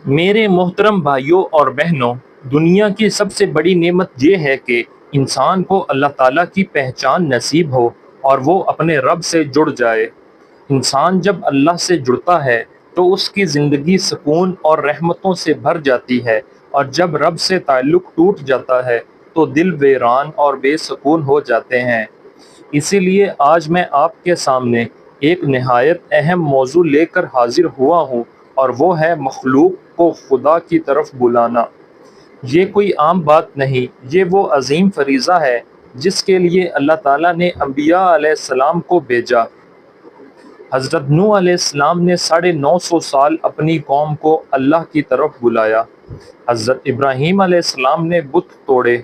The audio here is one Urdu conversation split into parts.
میرے محترم بھائیوں اور بہنوں، دنیا کی سب سے بڑی نعمت یہ ہے کہ انسان کو اللہ تعالیٰ کی پہچان نصیب ہو اور وہ اپنے رب سے جڑ جائے۔ انسان جب اللہ سے جڑتا ہے تو اس کی زندگی سکون اور رحمتوں سے بھر جاتی ہے، اور جب رب سے تعلق ٹوٹ جاتا ہے تو دل ویران اور بے سکون ہو جاتے ہیں۔ اسی لیے آج میں آپ کے سامنے ایک نہایت اہم موضوع لے کر حاضر ہوا ہوں، اور وہ ہے مخلوق کو خدا کی طرف بلانا۔ یہ کوئی عام بات نہیں، یہ وہ عظیم فریضہ ہے جس کے لیے اللہ تعالیٰ نے انبیاء علیہ السلام کو بھیجا۔ حضرت نوح علیہ السلام نے 950 سال اپنی قوم کو اللہ کی طرف بلایا۔ حضرت ابراہیم علیہ السلام نے بت توڑے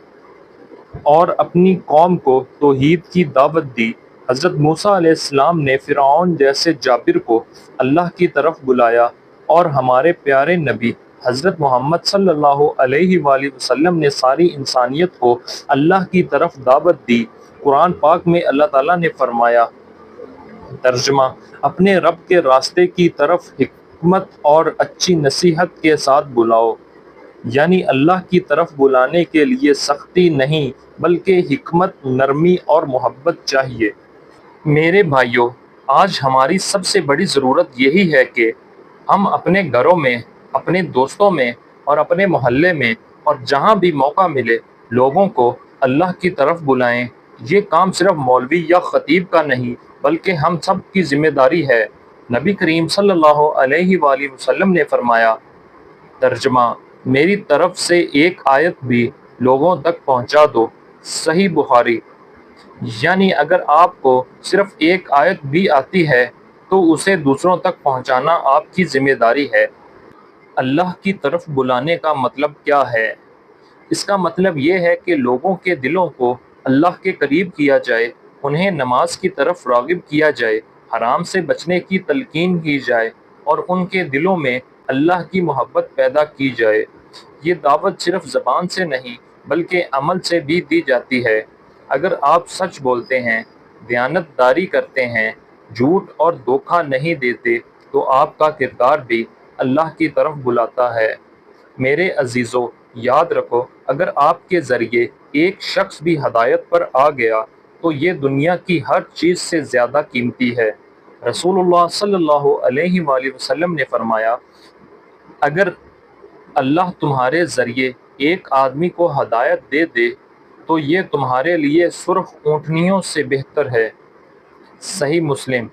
اور اپنی قوم کو توحید کی دعوت دی۔ حضرت موسیٰ علیہ السلام نے فرعون جیسے جابر کو اللہ کی طرف بلایا، اور ہمارے پیارے نبی حضرت محمد صلی اللہ علیہ وآلہ وسلم نے ساری انسانیت کو اللہ کی طرف دعوت دی۔ قرآن پاک میں اللہ تعالیٰ نے فرمایا، ترجمہ: اپنے رب کے راستے کی طرف حکمت اور اچھی نصیحت کے ساتھ بلاؤ، یعنی اللہ کی طرف بلانے کے لیے سختی نہیں بلکہ حکمت، نرمی اور محبت چاہیے۔ میرے بھائیوں، آج ہماری سب سے بڑی ضرورت یہی ہے کہ ہم اپنے گھروں میں، اپنے دوستوں میں اور اپنے محلے میں اور جہاں بھی موقع ملے لوگوں کو اللہ کی طرف بلائیں۔ یہ کام صرف مولوی یا خطیب کا نہیں بلکہ ہم سب کی ذمہ داری ہے۔ نبی کریم صلی اللہ علیہ وآلہ وسلم نے فرمایا، ترجمہ: میری طرف سے ایک آیت بھی لوگوں تک پہنچا دو۔ صحیح بخاری۔ یعنی اگر آپ کو صرف ایک آیت بھی آتی ہے تو اسے دوسروں تک پہنچانا آپ کی ذمہ داری ہے۔ اللہ کی طرف بلانے کا مطلب کیا ہے؟ اس کا مطلب یہ ہے کہ لوگوں کے دلوں کو اللہ کے قریب کیا جائے، انہیں نماز کی طرف راغب کیا جائے، حرام سے بچنے کی تلقین کی جائے اور ان کے دلوں میں اللہ کی محبت پیدا کی جائے۔ یہ دعوت صرف زبان سے نہیں بلکہ عمل سے بھی دی جاتی ہے۔ اگر آپ سچ بولتے ہیں، دیانت داری کرتے ہیں، جھوٹ اور دھوکہ نہیں دیتے تو آپ کا کردار بھی اللہ کی طرف بلاتا ہے۔ میرے عزیزو، یاد رکھو، اگر آپ کے ذریعے ایک شخص بھی ہدایت پر آ گیا تو یہ دنیا کی ہر چیز سے زیادہ قیمتی ہے۔ رسول اللہ صلی اللہ علیہ وآلہ وسلم نے فرمایا، اگر اللہ تمہارے ذریعے ایک آدمی کو ہدایت دے دے تو یہ تمہارے لیے سرخ اونٹنیوں سے بہتر ہے۔ صحیح مسلم۔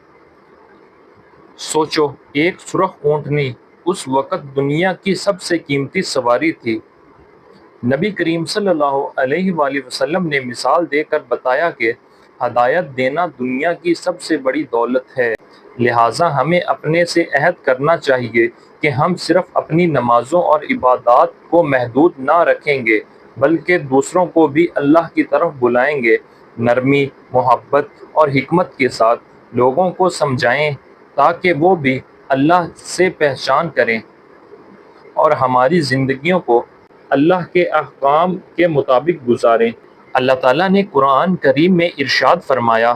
سوچو، ایک سرخ اونٹنی اس وقت دنیا کی سب سے قیمتی سواری تھی۔ نبی کریم صلی اللہ علیہ وآلہ وسلم نے مثال دے کر بتایا کہ ہدایت دینا دنیا کی سب سے بڑی دولت ہے، لہٰذا ہمیں اپنے سے عہد کرنا چاہیے کہ ہم صرف اپنی نمازوں اور عبادات کو محدود نہ رکھیں گے بلکہ دوسروں کو بھی اللہ کی طرف بلائیں گے۔ نرمی، محبت اور حکمت کے ساتھ لوگوں کو سمجھائیں تاکہ وہ بھی اللہ سے پہچان کریں اور ہماری زندگیوں کو اللہ کے احکام کے مطابق گزاریں۔ اللہ تعالیٰ نے قرآن کریم میں ارشاد فرمایا،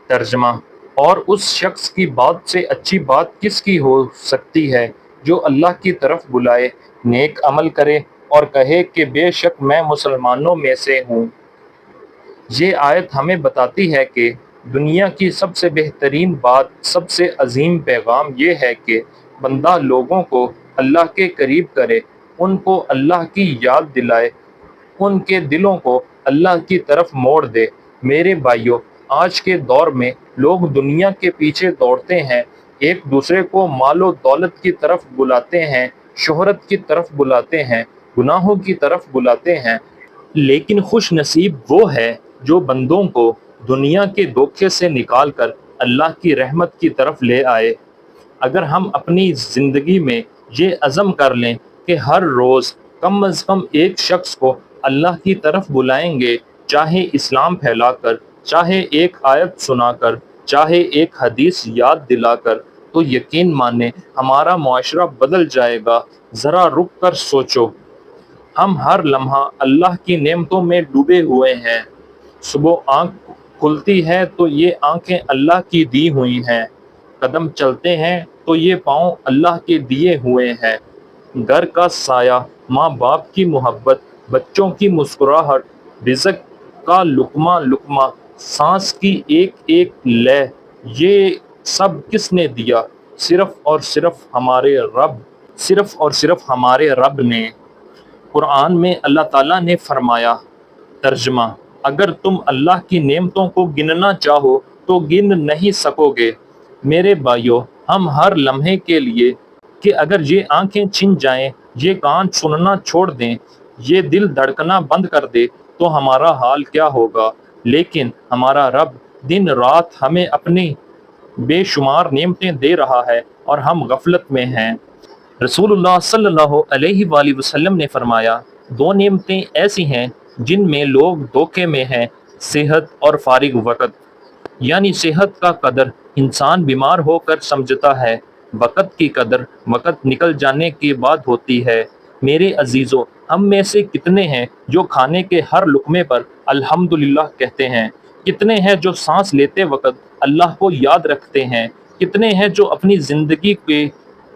ترجمہ: اور اس شخص کی بات سے اچھی بات کس کی ہو سکتی ہے جو اللہ کی طرف بلائے، نیک عمل کرے اور کہے کہ بے شک میں مسلمانوں میں سے ہوں۔ یہ آیت ہمیں بتاتی ہے کہ دنیا کی سب سے بہترین بات، سب سے عظیم پیغام یہ ہے کہ بندہ لوگوں کو اللہ کے قریب کرے، ان کو اللہ کی یاد دلائے، ان کے دلوں کو اللہ کی طرف موڑ دے۔ میرے بھائیوں، آج کے دور میں لوگ دنیا کے پیچھے دوڑتے ہیں، ایک دوسرے کو مال و دولت کی طرف بلاتے ہیں، شہرت کی طرف بلاتے ہیں، گناہوں کی طرف بلاتے ہیں، لیکن خوش نصیب وہ ہے جو بندوں کو دنیا کے دھوکے سے نکال کر اللہ کی رحمت کی طرف لے آئے۔ اگر ہم اپنی زندگی میں یہ عزم کر لیں کہ ہر روز کم از کم ایک شخص کو اللہ کی طرف بلائیں گے، چاہے اسلام پھیلا کر، چاہے ایک آیت سنا کر، چاہے ایک حدیث یاد دلا کر، تو یقین مانیں ہمارا معاشرہ بدل جائے گا۔ ذرا رک کر سوچو، ہم ہر لمحہ اللہ کی نعمتوں میں ڈوبے ہوئے ہیں۔ صبح آنکھ کھلتی ہے تو یہ آنکھیں اللہ کی دی ہوئی ہیں، قدم چلتے ہیں تو یہ پاؤں اللہ کے دیے ہوئے ہیں۔ گھر کا سایہ، ماں باپ کی محبت، بچوں کی مسکراہٹ، رزق کا لقمہ لقمہ، سانس کی ایک ایک لے، یہ سب کس نے دیا؟ صرف اور صرف ہمارے رب نے۔ قرآن میں اللہ تعالیٰ نے فرمایا، ترجمہ: اگر تم اللہ کی نعمتوں کو گننا چاہو تو گن نہیں سکو گے۔ میرے بھائیو، ہم ہر لمحے کے لیے کہ اگر یہ آنکھیں چھن جائیں، یہ کان سننا چھوڑ دیں، یہ دل دھڑکنا بند کر دے تو ہمارا حال کیا ہوگا؟ لیکن ہمارا رب دن رات ہمیں اپنی بے شمار نعمتیں دے رہا ہے اور ہم غفلت میں ہیں۔ رسول اللہ صلی اللہ علیہ وآلہ وسلم نے فرمایا، دو نعمتیں ایسی ہیں جن میں لوگ دھوکے میں ہیں، صحت اور فارغ وقت۔ یعنی صحت کا قدر انسان بیمار ہو کر سمجھتا ہے، وقت کی قدر وقت نکل جانے کے بعد ہوتی ہے۔ میرے عزیزو، ہم میں سے کتنے ہیں جو کھانے کے ہر لقمے پر الحمدللہ کہتے ہیں؟ کتنے ہیں جو سانس لیتے وقت اللہ کو یاد رکھتے ہیں؟ کتنے ہیں جو اپنی زندگی کے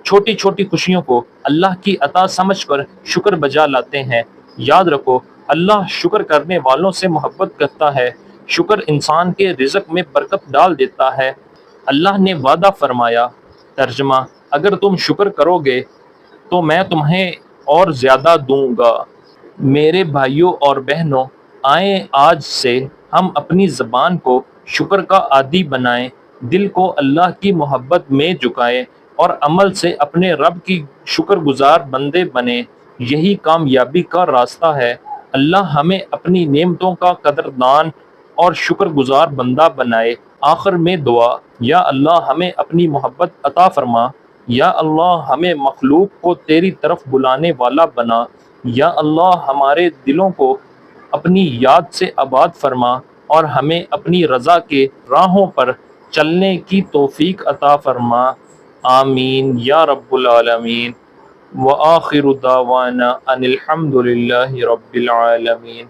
چھوٹی چھوٹی خوشیوں کو اللہ کی عطا سمجھ کر شکر بجا لاتے ہیں؟ یاد رکھو، اللہ شکر کرنے والوں سے محبت کرتا ہے۔ شکر انسان کے رزق میں برکت ڈال دیتا ہے۔ اللہ نے وعدہ فرمایا، ترجمہ: اگر تم شکر کرو گے تو میں تمہیں اور زیادہ دوں گا۔ میرے بھائیوں اور بہنوں، آئیں آج سے ہم اپنی زبان کو شکر کا عادی بنائیں، دل کو اللہ کی محبت میں جھکائیں اور عمل سے اپنے رب کی شکر گزار بندے بنیں۔ یہی کامیابی کا راستہ ہے۔ اللہ ہمیں اپنی نعمتوں کا قدردان اور شکر گزار بندہ بنائے۔ آخر میں دعا: یا اللہ ہمیں اپنی محبت عطا فرما، یا اللہ ہمیں مخلوق کو تیری طرف بلانے والا بنا، یا اللہ ہمارے دلوں کو اپنی یاد سے آباد فرما اور ہمیں اپنی رضا کے راہوں پر چلنے کی توفیق عطا فرما۔ آمین یا رب العالمین۔ وآخر دعوانا ان الحمد للہ رب العالمین۔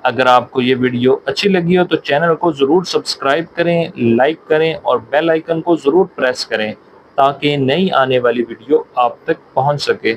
اگر آپ کو یہ ویڈیو اچھی لگی ہو تو چینل کو ضرور سبسکرائب کریں، لائک کریں اور بیل آئیکن کو ضرور پریس کریں تاکہ نئی آنے والی ویڈیو آپ تک پہنچ سکے۔